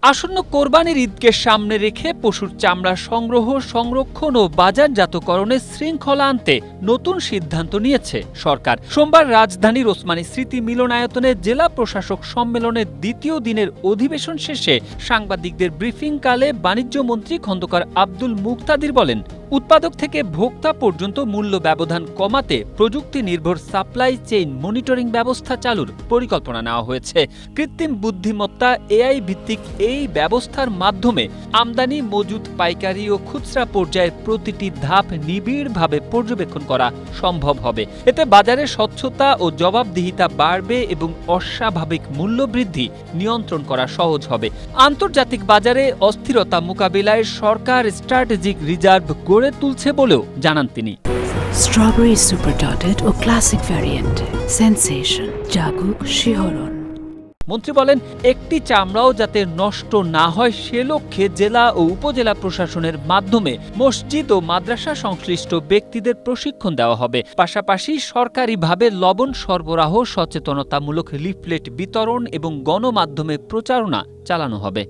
আসন্ন কোরবানির ঈদকে সামনে রেখে পশুর চামড়া সংগ্রহ, সংরক্ষণ ও বাজারজাতকরণে শৃঙ্খলা আনতে নতুন সিদ্ধান্ত নিয়েছে সরকার। সোমবার রাজধানীর ওসমানী স্মৃতি মিলনায়তনে জেলা প্রশাসক সম্মেলনের দ্বিতীয় দিনের অধিবেশন শেষে সাংবাদিকদের ব্রিফিংকালে বাণিজ্যমন্ত্রী খন্দকার আব্দুল মুকতাদির বলেন, উৎপাদক থেকে ভোক্তা পর্যন্ত মূল্য ব্যবধান কমাতে প্রযুক্তি নির্ভর সাপ্লাই চেইন মনিটরিং ব্যবস্থা চালুর পরিকল্পনা নেওয়া হয়েছে। কৃত্রিম বুদ্ধিমত্তা এআই ভিত্তিক এই ব্যবস্থার মাধ্যমে আমদানি, মজুত, পাইকারি ও খুচরা পর্যায়ের প্রতিটি ধাপ নিবিড়ভাবে পর্যবেক্ষণ করা সম্ভব হবে। এতে বাজারে স্বচ্ছতা ও জবাবদিহিতা বাড়বে এবং অস্বাভাবিক মূল্য বৃদ্ধি নিয়ন্ত্রণ করা সহজ হবে। আন্তর্জাতিক বাজারে অস্থিরতা মোকাবিলায় সরকার স্ট্র্যাটেজিক রিজার্ভ গড়ে তুলছে বলেও জানান তিনি। স্ট্রবেরি সুপার ডটেড ও ক্লাসিক ভ্যারিয়েন্টে সেন্সেশন জাগুক শিহরণ। মন্ত্রী বলেন, একটি চামড়াও যাতে নষ্ট না হয় সে লক্ষ্যে জেলা ও উপজেলা প্রশাসনের মাধ্যমে মসজিদ ও মাদ্রাসা সংশ্লিষ্ট ব্যক্তিদের প্রশিক্ষণ দেওয়া হবে। পাশাপাশি সরকারিভাবে লবণ সরবরাহ সচেতনতামূলক লিফলেট বিতরণ এবং গণমাধ্যমে প্রচারণা চালানো হবে।